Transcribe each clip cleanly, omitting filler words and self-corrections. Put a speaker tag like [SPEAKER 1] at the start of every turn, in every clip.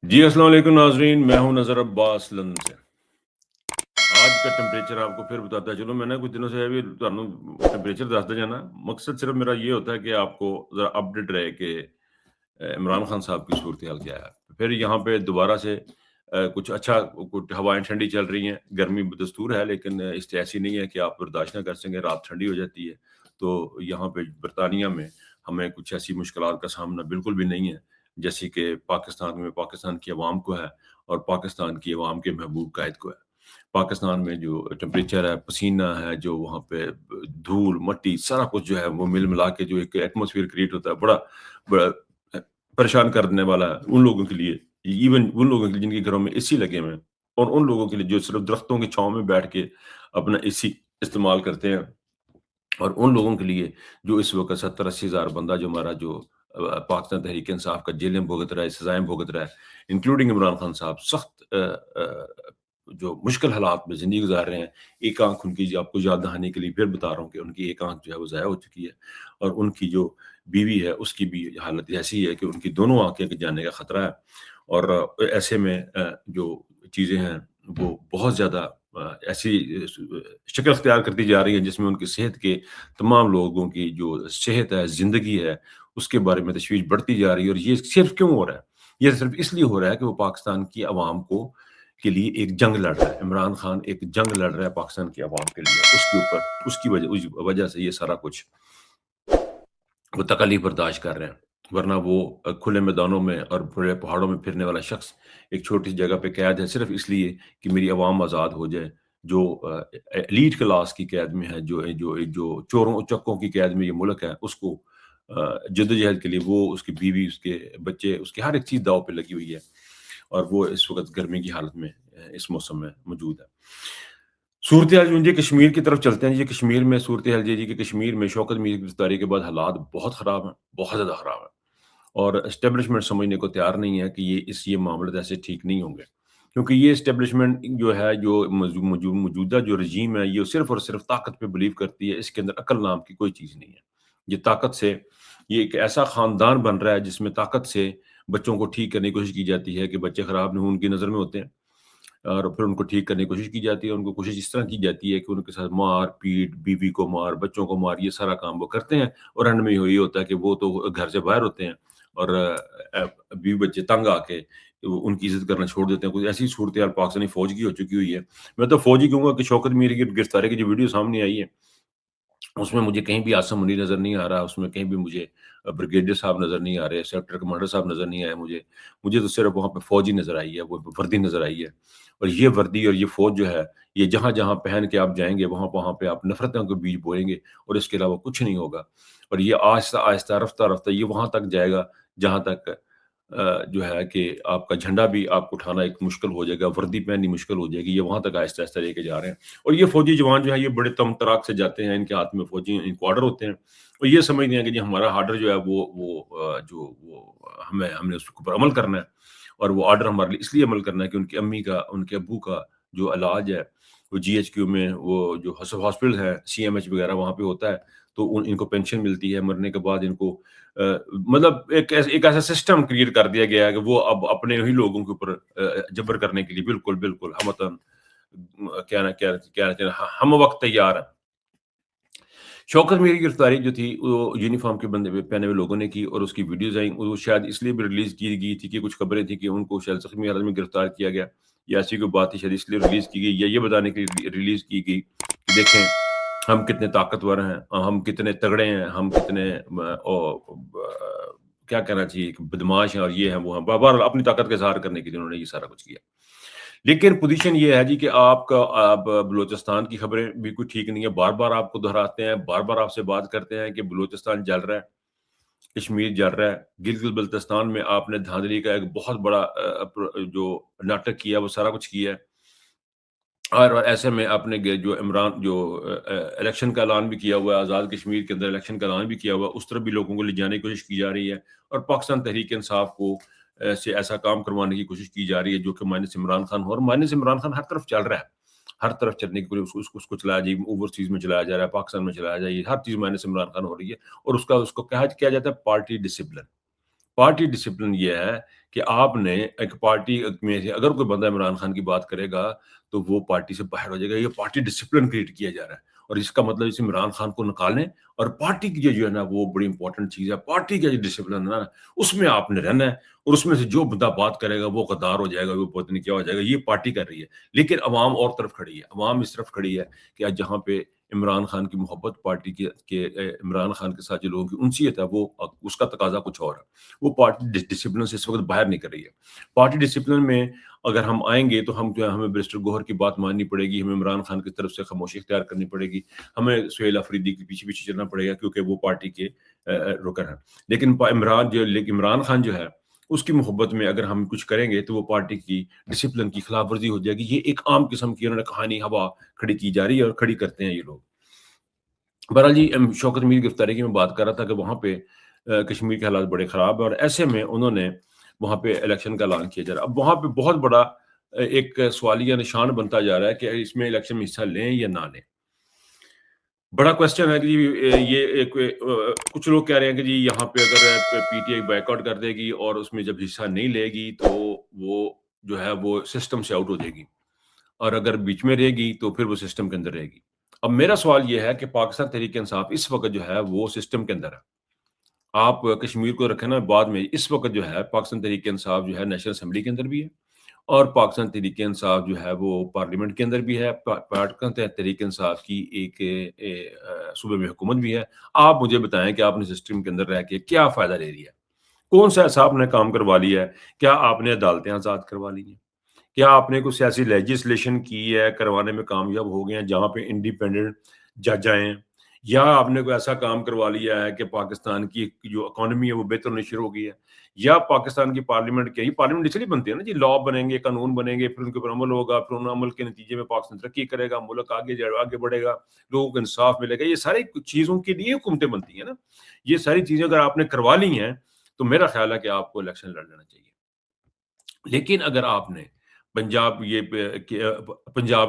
[SPEAKER 1] जी, अस्सलाम वालेकुम नाज़रीन, मैं हूँ नज़र अब्बास लंदन से। आज का टेंपरेचर आपको फिर बताता चलूँ, मैं ना कुछ दिनों से अभी ਤੁਹਾਨੂੰ टेंपरेचर ਦੱਸਦਾ ਜਾਣਾ। मकसद सिर्फ मेरा ये होता है कि आपको ज़रा अपडेट रहे कि इमरान खान साहब की सूरत-हाल क्या है। फिर यहाँ पे दोबारा से कुछ अच्छा कुछ हवाएँ ठंडी चल रही हैं, गर्मी बदस्तूर है लेकिन इससे ऐसी नहीं है कि आप बर्दाश्त ना कर सकें, रात ठंडी हो जाती है। तो यहाँ पे बरतानिया में हमें कुछ ऐसी मुश्किलात का सामना बिल्कुल भी नहीं है, जैसे कि पाकिस्तान में पाकिस्तान की अवाम को है और पाकिस्तान की अवाम के महबूब कायद को है। पाकिस्तान में जो टेम्परेचर है, पसीना है, जो वहाँ पे धूल, मट्टी सारा कुछ जो है वो मिला-मिला के जो एक एटमॉस्फियर क्रिएट होता है, बड़ा बड़ा परेशान कर देने वाला है उन लोगों के लिए, इवन उन लोगों के लिए जिनके घरों में एसी लगे हुए हैं और उन लोगों के लिए जो सिर्फ़ दरख्तों की छाँव में बैठ के अपना एसी इस्तेमाल करते हैं और उन लोगों के लिए जो इस वक़्त 70-80 हज़ार बंदा जो हमारा जो पाकिस्तान तहरीक-ए-इंसाफ का जेलें भुगत रहा है, सज़ाएँ भुगत रहा है, इंक्लूडिंग इमरान खान साहब सख्त जो मुश्किल हालात में ज़िंदगी गुज़ार रहे हैं। एक आँख उनकी जो आपको याद दहानी के लिए फिर बता रहा हूँ कि उनकी एक आँख जो है वो ज़ाया हो चुकी है और उनकी जो बीवी है उसकी भी हालत ऐसी है कि उनकी दोनों आँखें के जाने का खतरा है और ऐसे में जो चीज़ें हैं वो बहुत ज़्यादा ऐसी शक्ल अख्तियार करती जा रही है जिसमें उनकी सेहत के तमाम लोगों की जो सेहत है, ज़िंदगी है, उसके बारे में तशवीश बढ़ती जा रही है और ये सिर्फ़ क्यों हो रहा है? ये सिर्फ़ इसलिए हो रहा है कि वो पाकिस्तान की अवाम को के लिए एक जंग लड़ रहा है। इमरान खान एक जंग लड़ रहा है पाकिस्तान की अवाम के लिए, उसके ऊपर उसकी वजह उस वजह से ये सारा कुछ वो तकलीफ बर्दाश्त कर रहे हैं। वरना वो खुले मैदानों में और खुले पहाड़ों में फिरने वाला शख्स एक छोटी सी जगह पे कैद है सिर्फ़ इसलिए कि मेरी आवाम आज़ाद हो जाए। जो एलीट क्लास की कैद में है, जो चोरों उचक्कों की कैद में ये मुल्क है, उसको जद्दोजहद के लिए वो, उसकी बीवी, उसके बच्चे, उसकी हर एक चीज़ दाँव पे लगी हुई है और वो इस वक़्त गर्मी की हालत में इस मौसम में मौजूद है। सूरत-ए-हाल जो जी कश्मीर की तरफ चलते हैं जी, कश्मीर में सूरत-ए-हाल ये जी कि कश्मीर में शौकत मीर की गिरफ्तारी के बाद हालात बहुत ख़राब हैं, बहुत ज़्यादा ख़राब हैं और एस्टेब्लिशमेंट समझने को तैयार नहीं है कि ये मामले ऐसे ठीक नहीं होंगे। क्योंकि ये एस्टेब्लिशमेंट जो है, जो मौजूदा जो रजीम है, ये सिर्फ़ और सिर्फ़ ताकत पे बिलीव करती है, इसके अंदर अक्ल नाम की कोई चीज़ नहीं है। ये ताकत से ये एक ऐसा ख़ानदान बन रहा है जिसमें ताकत से बच्चों को ठीक करने की कोशिश की जाती है कि बच्चे ख़राब नहीं हों, उनकी नज़र में होते हैं। और फिर उनको ठीक करने की कोशिश की जाती है, उनको कोशिश इस तरह की जाती है कि उनके साथ मार-पीट, बीवी को मार, बच्चों को मार, ये सारा काम वो करते हैं और एंड में ये होता है कि वो तो घर से बाहर होते हैं और बीवी-बच्चे तंग आके वो उनकी इज़्ज़त करना छोड़ देते हैं। कुछ ऐसी सूरत-हाल पाकिस्तानी फ़ौज की हो चुकी हुई है। मैं तो फ़ौज ही कहूँगा कि शौकत मीर की गिरफ्तारी की जो वीडियो सामने आई है उसमें मुझे कहीं भी आसिम मुनीर नज़र नहीं आ रहा, उसमें कहीं भी मुझे ब्रिगेडियर साहब नज़र नहीं आ रहे, सेक्टर कमांडर साहब नज़र नहीं आए मुझे। मुझे तो सिर्फ़ वहाँ पे फ़ौजी नज़र आई है, वो वर्दी नज़र आई है। और ये वर्दी और ये फ़ौज जो है, ये जहाँ-जहाँ पहन के आप जाएँगे, वहाँ-वहाँ पे आप नफ़रतों के बीज बोएँगे और इसके अलावा कुछ नहीं होगा। और ये आहिस्ता-आहिस्ता, रफ़्ता-रफ़्ता ये वहाँ तक जाएगा, जहाँ तक जो है कि आपका झंडा भी आपको उठाना एक मुश्किल हो जाएगा, वर्दी पहननी मुश्किल हो जाएगी, ये वहाँ तक आहिस्ता-आहिस्ता लेके जा रहे हैं। और ये फ़ौजी जवान जो है ये बड़े तम-तराक से जाते हैं, इनके हाथ में फ़ौजी इनको ऑर्डर होते हैं और ये समझते हैं कि जी हमारा ऑर्डर जो है हमने उसके ऊपर अमल करना है और वो ऑर्डर हमारे लिए इसलिए अमल करना है कि उनकी अम्मी का, उनके अब्बू का जो इलाज है, वो जीएचक्यू में वो जो हॉस्पिटल है, सीएमएच वगैरह वहाँ पे होता है, तो इनको पेंशन मिलती है, मरने के बाद इनको मतलब एक ऐसा सिस्टम क्रिएट कर दिया गया है कि वो अब अपने ही लोगों के ऊपर जबर करने के लिए बिल्कुल, बिल्कुल हमतन क्या कहते हैं हम वक़्त तैयार हैं। शौकत मीर की गिरफ्तारी जो थी वो यूनिफ़ॉर्म के बंदे पहने हुए लोगों ने की और उसकी वीडियोज़ आई। वो शायद इसलिए भी रिलीज़ की गई थी कि कुछ खबरें थी कि उनको शायद ज़ख्मी हालत में गिरफ्तार किया गया या ऐसी कोई बात थी, शायद इसलिए रिलीज़ की गई या ये बताने के लिए रिलीज़ की गई कि देखें हम कितने ताकतवर हैं, हम कितने तगड़े हैं, हम कितने क्या कहना चाहिए कि बदमाश हैं और ये हैं, वो हैं। बहरहाल अपनी ताकत का इज़हार करने के लिए उन्होंने ये सारा कुछ किया। लेकिन पोज़ीशन ये है जी कि आपका आप बलूचिस्तान की खबरें बिल्कुल ठीक नहीं है, बार-बार आपको दोहराते हैं, बार-बार आपसे बात करते हैं कि बलूचिस्तान जल रहा है, कश्मीर जल रहा है। गिलगित-बल्तिस्तान में आपने धांधली का एक बहुत बड़ा जो नाटक किया, वो सारा कुछ किया है। और ऐसे में आपने जो इमरान जो इलेक्शन का ऐलान भी किया हुआ है, आज़ाद कश्मीर के अंदर इलेक्शन का ऐलान भी किया हुआ है, उस तरफ भी लोगों को ले जाने की कोशिश की जा रही है और पाकिस्तान तहरीक-ए-इंसाफ को से ऐसा काम करवाने की कोशिश की जा रही है, जो कि माइनस इमरान खान हो और माइनस इमरान खान हर तरफ चल रहा है। हर तरफ चलने की कोशिश उसको चलाया जाए, ओवरसीज़ में चलाया जा रहा है, पाकिस्तान में चलाया जाए, हर चीज़ माइनस इमरान खान हो रही है और उसका उसको कहा किया जाता है पार्टी डिसिप्लिन। پارٹی ڈسپلن یہ ہے کہ آپ نے ایک پارٹی میں سے اگر کوئی بندہ عمران خان کی بات کرے گا تو وہ پارٹی سے باہر ہو جائے گا. یہ پارٹی ڈسپلن کریٹ کیا جا رہا ہے اور اس کا مطلب اس عمران خان کو نکالیں اور پارٹی کی جو ہے نا وہ بڑی امپورٹنٹ چیز ہے. پارٹی کا جو ڈسپلن ہے نا اس میں آپ نے رہنا ہے اور اس میں سے جو بندہ بات کرے گا وہ غدار ہو جائے گا, وہ پتہ نہیں کیا ہو جائے گا. یہ پارٹی کر رہی ہے لیکن عوام اور طرف کھڑی ہے. عوام اس طرف کھڑی ہے کہ آج جہاں پہ عمران خان کی محبت پارٹی کے عمران خان کے ساتھ جو لوگوں کی انسیت ہے وہ اس کا تقاضا کچھ اور ہے. وہ پارٹی ڈسپلن سے اس وقت باہر نہیں کر رہی ہے. پارٹی ڈسپلن میں اگر ہم آئیں گے تو ہم جو ہے ہمیں بیرسٹر گوہر کی بات ماننی پڑے گی, ہمیں عمران خان کی طرف سے خاموشی اختیار کرنی پڑے گی, ہمیں سہیل افریدی کے پیچھے پیچھے چلنا پڑے گا کیونکہ وہ پارٹی کے رکن ہیں. لیکن عمران خان جو ہے اس کی محبت میں اگر ہم کچھ کریں گے تو وہ پارٹی کی ڈسپلن کی خلاف ورزی ہو جائے گی. یہ ایک عام قسم کی انہوں نے کہانی ہوا کھڑی کی جا رہی ہے اور کھڑی کرتے ہیں یہ لوگ. بہرحال جی, شوکت میر گرفتاری کی میں بات کر رہا تھا کہ وہاں پہ کشمیر کے حالات بڑے خراب ہیں اور ایسے میں انہوں نے وہاں پہ الیکشن کا اعلان کیا جا رہا ہے. اب وہاں پہ بہت بڑا ایک سوالیہ نشان بنتا جا رہا ہے کہ اس میں الیکشن میں حصہ لیں یا نہ لیں. بڑا کوشچن ہے کہ یہ کچھ لوگ کہہ رہے ہیں کہ جی یہاں پہ اگر P T I bike out کر دے گی اور اس میں جب حصہ نہیں لے گی تو وہ جو ہے وہ سسٹم سے آؤٹ ہو جائے گی, اور اگر بیچ میں رہے گی تو پھر وہ سسٹم کے اندر رہے گی. اب میرا سوال یہ ہے کہ پاکستان تحریک انصاف اس وقت جو ہے وہ سسٹم کے اندر ہے. آپ کشمیر کو رکھیں نا بعد میں, اس وقت جو ہے پاکستان تحریک انصاف جو ہے نیشنل اسمبلی کے اندر بھی ہے اور پاکستان تحریک انصاف جو ہے وہ پارلیمنٹ کے اندر بھی ہے. پاکستان تحریک انصاف کی ایک صوبے میں حکومت بھی ہے. آپ مجھے بتائیں کہ آپ نے سسٹم کے اندر رہ کے کیا فائدہ لے لیا ہے؟ کون سا ایسا آپ نے کام کروا لیا ہے؟ کیا آپ نے عدالتیں آزاد کروا لی ہیں؟ کیا آپ نے کوئی سیاسی لیجسلیشن کی ہے, کروانے میں کامیاب ہو گئے ہیں جہاں پہ انڈیپینڈنٹ جج آئے ہیں؟ یا آپ نے کوئی ایسا کام کروا لیا ہے کہ پاکستان کی جو اکانومی ہے وہ بہتر ہونے شروع ہو گئی ہے؟ یا پاکستان کی پارلیمنٹ کے, یہ پارلیمنٹ اس لیے بنتی ہے نا جی, لا بنیں گے, قانون بنیں گے, پھر ان کے اوپر عمل ہوگا, پھر ان عمل کے نتیجے میں پاکستان ترقی کرے گا, ملک آگے بڑھے گا, لوگوں کو انصاف ملے گا. یہ ساری چیزوں کے لیے حکومتیں بنتی ہیں نا. یہ ساری چیزیں اگر آپ نے کروا لی ہیں تو میرا خیال ہے کہ آپ کو الیکشن لڑ لینا چاہیے. لیکن اگر آپ نے پنجاب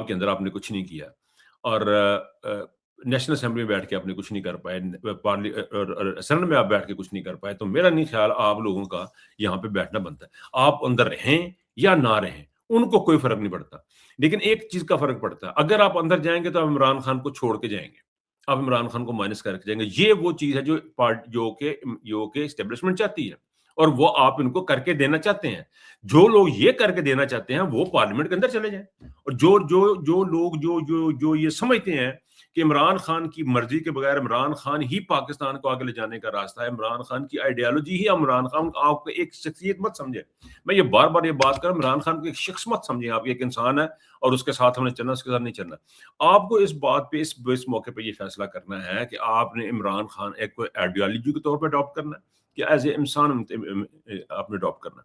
[SPEAKER 1] کے اندر آپ نے کچھ نہیں کیا اور نیشنل اسمبلی میں بیٹھ کے آپ نے کچھ نہیں کر پائے, سینٹ میں آپ بیٹھ کے کچھ نہیں کر پائے, تو میرا نہیں خیال آپ لوگوں کا یہاں پہ بیٹھنا بنتا ہے. آپ اندر رہیں یا نہ رہیں ان کو کوئی فرق نہیں پڑتا, لیکن ایک چیز کا فرق پڑتا ہے, اگر آپ اندر جائیں گے تو آپ عمران خان کو چھوڑ کے جائیں گے, آپ عمران خان کو مائنس کر کے جائیں گے. یہ وہ چیز ہے جو کہ اسٹیبلشمنٹ چاہتی ہے اور وہ آپ ان کو کر کے دینا چاہتے ہیں. جو لوگ یہ کر کے دینا چاہتے ہیں وہ پارلیمنٹ کے اندر چلے جائیں, اور جو لوگ جو یہ سمجھتے ہیں کہ عمران خان کی مرضی کے بغیر عمران خان ہی پاکستان کو آگے لے جانے کا راستہ ہے, عمران خان کی آئیڈیالوجی ہی عمران خان, آپ کو ایک شخصیت مت سمجھیں. میں یہ بار بار یہ بات کر, عمران خان کو ایک شخص مت سمجھیں. آپ ایک انسان ہے اور اس کے ساتھ ہم نے چلنا, اس کے ساتھ نہیں چلنا. آپ کو اس بات پہ اس موقع پہ یہ فیصلہ کرنا ہے کہ آپ نے عمران خان ایک آئیڈیالوجی کے طور پہ اڈاپٹ کرنا ہے کہ ایز اے انسان آپ نے اڈاپٹ کرنا ہے.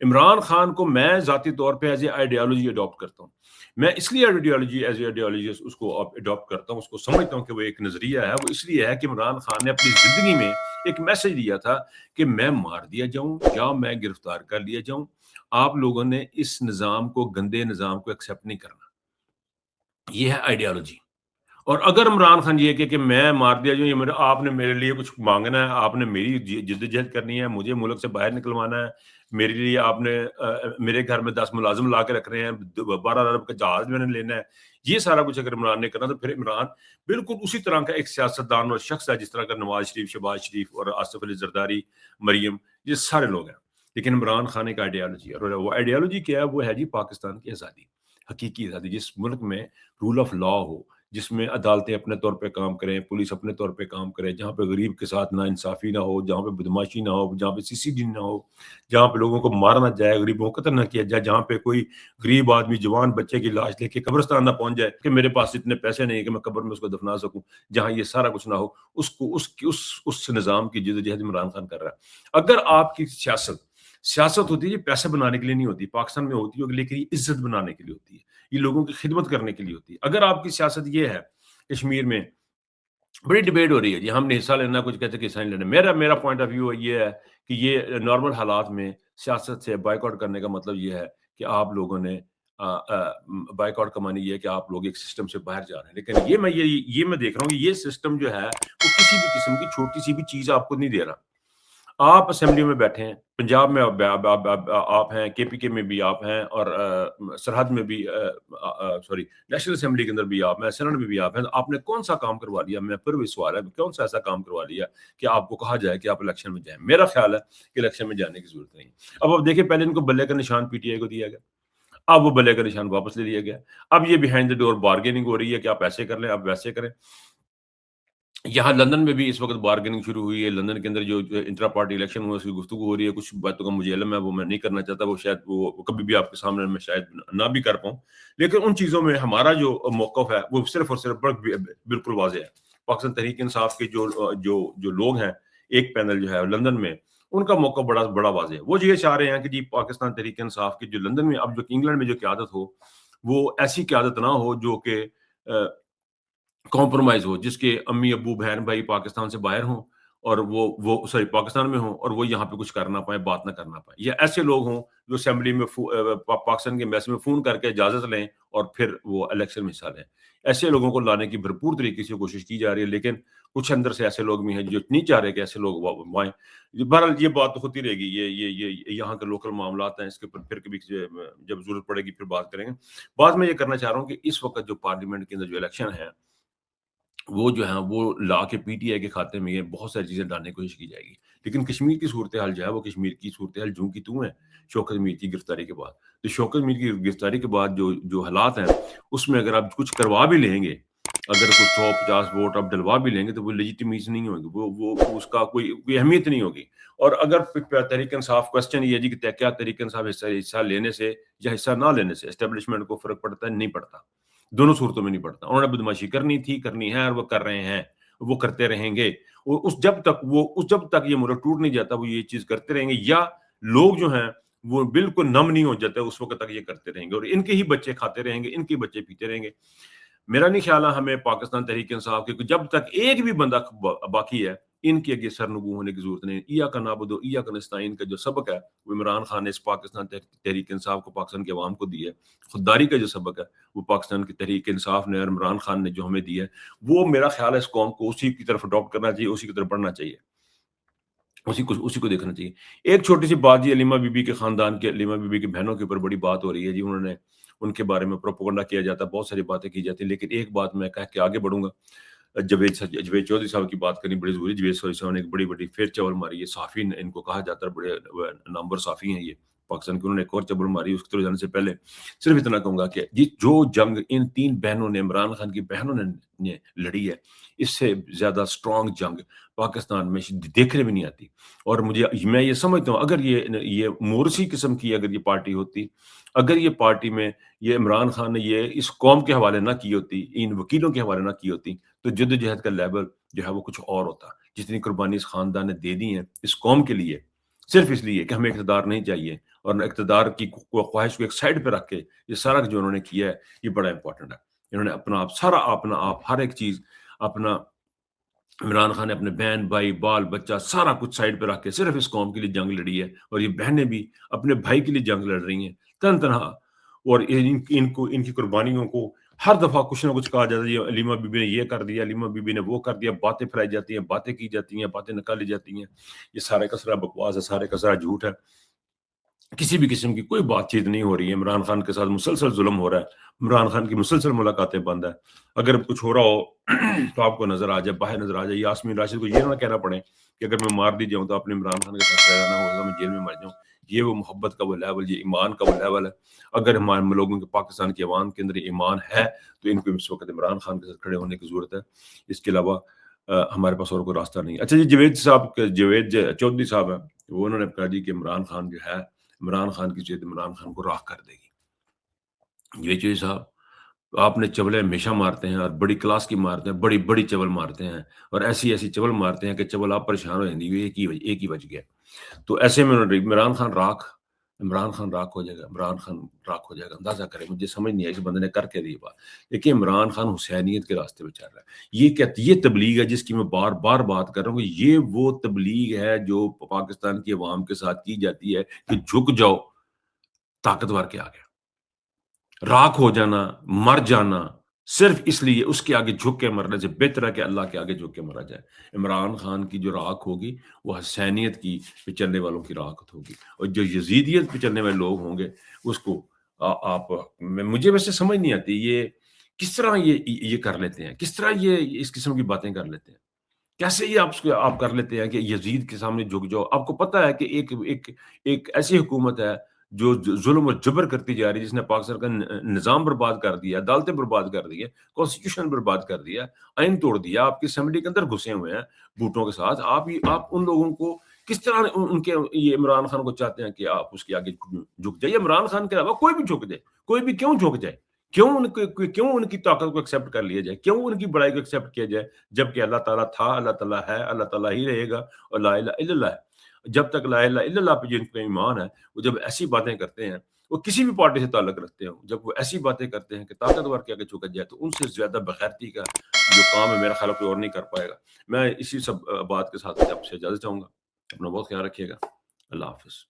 [SPEAKER 1] عمران خان کو میں ذاتی طور پہ ایز اے آئیڈیالوجی اڈاپٹ کرتا ہوں. میں اس لیے ایز اے آئیڈیالوجی اس کو اڈاپٹ کرتا ہوں, اس کو سمجھتا ہوں کہ وہ ایک نظریہ ہے. وہ اس لیے ہے کہ عمران خان نے اپنی زندگی میں ایک میسج دیا تھا کہ میں مار دیا جاؤں یا میں گرفتار کر لیا جاؤں, آپ لوگوں نے اس نظام کو, گندے نظام کو ایکسیپٹ نہیں کرنا. یہ ہے آئیڈیالوجی. اور اگر عمران خان یہ کہ میں مار دیا جاؤں, آپ نے میرے لیے کچھ مانگنا ہے, آپ نے میری جدوجہد کرنی ہے, مجھے ملک سے باہر نکلوانا ہے, میرے لیے آپ نے میرے گھر میں 10 ملازم لا کے رکھ رہے ہیں, 12 ارب کا جہاز میں نے لینا ہے, یہ سارا کچھ اگر عمران نے کرنا تو پھر عمران بالکل اسی طرح کا ایک سیاستدان اور شخص ہے جس طرح کا نواز شریف, شہباز شریف اور آصف علی زرداری, مریم, یہ سارے لوگ ہیں. لیکن عمران خان ایک آئیڈیالوجی ہے, اور وہ آئیڈیالوجی کیا ہے؟ وہ ہے جی پاکستان کی آزادی, حقیقی آزادی, جس ملک میں رول آف لا ہو, جس میں عدالتیں اپنے طور پہ کام کریں, پولیس اپنے طور پہ کام کرے, جہاں پہ غریب کے ساتھ نا انصافی نہ ہو, جہاں پہ بدماشی نہ ہو, جہاں پہ CCD نہ ہو, جہاں پہ لوگوں کو مارا نہ جائے, غریبوں کو قتل نہ کیا جائے, جہاں پہ کوئی غریب آدمی جوان بچے کی لاش لے کے قبرستان نہ پہنچ جائے کہ میرے پاس اتنے پیسے نہیں کہ میں قبر میں اس کو دفنا سکوں, جہاں یہ سارا کچھ نہ ہو, اس نظام کی جدوجہد عمران خان کر رہا ہے. اگر آپ کی سیاست ہوتی ہے, یہ پیسے بنانے کے لیے نہیں ہوتی, پاکستان میں ہوتی ہے لیکن یہ عزت بنانے کے لیے ہوتی ہے, یہ لوگوں کی خدمت کرنے کے لیے ہوتی ہے. اگر آپ کی سیاست یہ ہے, کشمیر میں بڑی ڈیبیٹ ہو رہی ہے جی, ہم نے حصہ لینا, کچھ کہتے ہیں کہ حصہ نہیں لینا. میرا پوائنٹ آف ویو یہ ہے کہ یہ نارمل حالات میں سیاست سے بائیک آؤٹ کرنے کا مطلب یہ ہے کہ آپ لوگوں نے بائیک آؤٹ کا معنی یہ ہے کہ آپ لوگ ایک سسٹم سے باہر جا رہے ہیں. لیکن یہ میں دیکھ رہا ہوں کہ یہ سسٹم جو ہے وہ کسی بھی قسم کی چھوٹی سی بھی چیز آپ کو نہیں دے رہا. आप असेंबली में बैठे हैं, पंजाब में आप हैं, केपीके में भी आप हैं और सरहद में भी सॉरी नेशनल असेंबली के अंदर भी आप हैं, सेनेट में भी आप हैं। तो आपने कौन-सा काम करवा लिया? मैं फिर वही सवाल है, कौन-सा ऐसा काम करवा लिया कि आपको कहा जाए कि आप इलेक्शन में जाएँ? मेरा ख्याल है कि इलेक्शन में जाने की ज़रूरत नहीं है। अब आप देखिए पहले इनको बल्ले का निशान पीटीआई को दिया गया, अब वो बल्ले का निशान वापस ले लिया गया। अब ये बिहाइंड द डोर बार्गेनिंग हो रही है कि आप ऐसे कर लें, आप वैसे करें। यहाँ लंदन में भी इस वक़्त बार्गेनिंग शुरू हुई है। लंदन के अंदर जो इंट्रा पार्टी इलेक्शन हुआ, उसकी गुफ्तगू हो रही है। कुछ बातों का मुझे इल्म है, वो मैं नहीं करना चाहता। वो शायद वो कभी भी आपके सामने मैं शायद ना भी कर पाऊँ। लेकिन उन चीज़ों में हमारा जो मौक़िफ़ है, वो सिर्फ़ और सिर्फ़ बिल्कुल वाज़ेह है। पाकिस्तान तहरीक-ए-इंसाफ के जो लोग हैं, एक पैनल जो है लंदन में, उनका मौक़िफ़ बड़ा बड़ा वाज़ेह है। वो ये चाह रहे हैं कि जी पाकिस्तान तहरीक-ए-इंसाफ की जो लंदन में अब जो इंग्लैंड में जो क़यादत हो, वो ऐसी क़यादत ना हो जो कि अ कॉम्प्रोमाइज़ हो, जिसके अम्मी-अब्बू, बहन-भाई पाकिस्तान से बाहर हों और वो सॉरी पाकिस्तान में हों और वो यहाँ पे कुछ कर ना पाएँ, बात ना कर ना पाएँ। या ऐसे लोग हों जो असेंबली में पाकिस्तान के एम्बेसी में फ़ोन करके इजाज़त लें और फिर वो इलेक्शन में हिस्सा लें। ऐसे लोगों को लाने की भरपूर तरीके से कोशिश की जा रही है, लेकिन कुछ अंदर से ऐसे लोग भी हैं जो नहीं चाह रहे कि ऐसे लोग व आएँ। बहरहाल ये बात तो होती रहेगी, ये यहाँ के लोकल मामलात हैं, इसके ऊपर फिर कभी जब ज़रूरत पड़ेगी फिर बात करेंगे। बात मैं ये करना चाह रहा हूँ कि इस वक़्त जो पार्लियामेंट के अंदर जो इलेक्शन है वो जो है वो ला के पीटीआई के खाते में ये बहुत सारी चीज़ें डालने की कोशिश की जाएगी। लेकिन कश्मीर की सूरत-ए-हाल जो है वो कश्मीर की सूरत-ए-हाल जूँ की त्यों है, शौकत मीर की गिरफ्तारी के बाद। तो शौकत मीर की गिरफ्तारी के बाद जो जो हालात हैं, उसमें अगर आप कुछ करवा भी लेंगे, अगर कुछ 100-50 वोट आप डलवा भी लेंगे तो वो लेजिटिमेसी नहीं होगी, वो उसका कोई अहमियत नहीं होगी। और अगर तहरीक-ए-इंसाफ क्वेश्चन ये है जी कि क्या तहरीक-ए-इंसाफ हिस्सा हिस्सा लेने से या हिस्सा ना लेने से एस्टेब्लिशमेंट को फ़र्क पड़ता है? नहीं पड़ता। दोनों सूरतों में नहीं पड़ता। उन्होंने बदमाशी करनी थी, करनी है और वो कर रहे हैं। वो करते रहेंगे। वो उस जब तक ये मुल्क टूट नहीं जाता, वो ये चीज़ करते रहेंगे या लोग जो हैं, वो बिल्कुल नम नहीं हो जाते, उस वक़्त तक ये करते रहेंगे और इनके ही बच्चे खाते रहेंगे, इनके बच्चे पीते रहेंगे। मेरा नहीं ख्याल है हमें पाकिस्तान तहरीक-ए-इंसाफ के जब तक एक भी बंदा बाकी है, इनके आगे सरनगू होने की ज़रूरत नहीं है। इय्याका नअबुदु व इय्याका नस्तईन का जो सबक है, वो इमरान खान ने इस पाकिस्तान तहरीक-ए-इंसाफ को पाकिस्तान की अवाम को दी है। खुददारी का जो सबक है, वो पाकिस्तान की तहरीक-ए-इंसाफ ने और इमरान खान ने जो हमें दी है, वो मेरा ख्याल है इस कौम को उसी की तरफ अडॉप्ट करना चाहिए, उसी की तरफ बढ़ना चाहिए। उसी को देखना चाहिए। एक छोटी-सी बात जी अलीमा बीबी के ख़ानदान के अलीमा बीबी की बहनों के ऊपर बड़ी बात हो रही है जी, उन्होंने उनके बारे में प्रोपेगेंडा किया जाता है, बहुत सारी बातें की जाती हैं, लेकिन एक बात मैं कह के आगे बढ़ूँगा। जवेद चौधरी साहब की बात करनी बड़ी ज़रूरी है। जवेद चौधरी साहब ने एक बड़ी-बड़ी फिर चवल मारी है, साफ़ी न इनको कहा जाता है, बड़े नामवर साफ़ी हैं ये, पाकिस्तान के। उन्होंने एक और चवल मारी, उसकी तरफ जाने से पहले सिर्फ़ इतना कहूँगा कि ये जो जंग इन 3 बहनों ने, इमरान खान की बहनों ने लड़ी है, इससे ज़्यादा स्ट्रॉन्ग जंग पाकिस्तान में श देखने में नहीं आती। और मैं ये समझता हूँ अगर ये मोरसी किस्म की अगर ये पार्टी होती, अगर ये पार्टी में ये इमरान खान ने ये इस कौम के हवाले ना की होती, इन वकीलों के हवाले ना की होती, तो जद्दोजहद का लेवल जो है वो कुछ और होता। जितनी कुर्बानी इस खानदान ने दे दी है इस कौम के लिए, सिर्फ़ इसलिए कि हमें इक़्तिदार नहीं चाहिए और इक़्तिदार की ख्वाहिश को एक साइड पे रख के ये सारा जो उन्होंने किया है, ये बड़ा इम्पोर्टेंट है। इन्होंने अपना आप हर एक चीज़ अपना इमरान खान ने अपने बहन, भाई, बाल, बच्चा सारा कुछ साइड पे रख के सिर्फ़ इस कौम के लिए जंग लड़ी है और ये बहनें भी अपने भाई के लिए जंग लड़ रही हैं, तन-तनहा। और इनकी कुर्बानियों को हर दफ़ा कुछ ना कुछ कहा जाता है, ये अलीमा बीबी ने ये कर दिया, अलीमा बीबी ने वो कर दिया, बातें फैलाई जाती हैं, बातें की जाती हैं, बातें निकाली जाती हैं। ये सारे का सारा बकवास है, सारे का सारा झूठ है। किसी भी किस्म की कोई बातचीत नहीं हो रही है। इमरान खान के साथ मुसलसल ज़ुल्म हो रहा है। इमरान खान की मुसलसल मुलाकातें बंद है। अगर कुछ हो रहा हो तो आपको नज़र आ जाए, बाहर नज़र आ जाए। यास्मीन राशिद को ये ना कहना पड़े कि अगर मैं मार दी जाऊँ तो आपने इमरान खान के साथ रहना होगा, मैं जेल में मर जाऊँ। ये वो मोहब्बत का वो लेवल, ये ईमान का वो लेवल है। अगर हमारे लोगों के पाकिस्तान की अवाम के अंदर ये ईमान है, तो इनको इस वक़्त इमरान खान के साथ खड़े होने की ज़रूरत है। इसके अलावा हमारे पास और कोई रास्ता नहीं है। अच्छा जी, जवेद चौधरी साहब हैं, वो उन्होंने कहा जी कि इमरान खान जो है, इमरान खान की ज़िद इमरान खान को राख कर देगी। ये चीज़ साहब, आपने चवलें हमेशा मारते हैं और बड़ी क्लास की मारते हैं, बड़ी-बड़ी चवल मारते हैं और ऐसी-ऐसी चवल मारते हैं कि चवल आप परेशान हो जाएँगे, ये एक ही बच गया। तो ऐसे में उन्होंने इमरान खान राख हो जाएगा, इमरान खान राख हो जाएगा। अंदाज़ा करें, मुझे समझ नहीं आई इस बंदे ने कर क्या दी बात। देखिए इमरान खान हुसैनियत के रास्ते पे चल रहा है। ये तबलीग है जिसकी मैं बार-बार बात कर रहा हूँ कि ये वो तबलीग है जो पाकिस्तान की अवाम के साथ की जाती है कि झुक जाओ ताकतवर के आगे। राख हो जाना, मर जाना, صرف اس لیے اس کے آگے جھک کے مرنے سے بہتر ہے کہ اللہ کے آگے جھک کے مرا جائے۔ عمران خان کی جو راکھ ہوگی وہ حسینیت کی پہ چلنے والوں کی راکھ ہوگی، اور جو یزیدیت پہ چلنے والے لوگ ہوں گے اس کو آپ مجھے ویسے سمجھ نہیں آتی یہ کس طرح یہ کر لیتے ہیں، کس طرح یہ اس قسم کی باتیں کر لیتے ہیں، کیسے یہ آپ کر لیتے ہیں کہ یزید کے سامنے جھک جاؤ؟ آپ کو پتہ ہے کہ ایک ایسی حکومت ہے جو ظلم و جبر کرتی جا رہی ہے، جس نے پاکستان کا نظام برباد کر دیا، عدالتیں برباد کر دی ہے، کانسٹیٹیوشن برباد کر دیا، آئین توڑ دیا، آپ کی اسمبلی کے اندر گھسے ہوئے ہیں بوٹوں کے ساتھ۔ آپ ان لوگوں کو کس طرح ان کے یہ عمران خان کو چاہتے ہیں کہ آپ اس کے آگے جھک جائیے؟ عمران خان کے علاوہ کوئی بھی جھک جائے، کوئی بھی کیوں جھک جائے؟ کیوں ان کی طاقت کو ایکسپٹ کر لیا جائے؟ کیوں ان کی بڑائی کو ایکسپٹ کیا جائے؟ جبکہ اللہ تعالیٰ تھا، اللہ تعالیٰ ہے، اللہ تعالیٰ ہی رہے گا، اور لا الہ الا اللہ ہے۔ جب تک لا الہ الا اللہ پہ جن پہ ایمان ہے، وہ جب ایسی باتیں کرتے ہیں، وہ کسی بھی پارٹی سے تعلق رکھتے ہوں، جب وہ ایسی باتیں کرتے ہیں کہ طاقتور کے آگے جھکا جائے، تو ان سے زیادہ بغیرتی کا جو کام ہے میرا خیال ہے کوئی اور نہیں کر پائے گا۔ میں اسی سب بات کے ساتھ آپ سے اجازت چاہوں گا۔ اپنا بہت خیال رکھیے گا۔ اللہ حافظ۔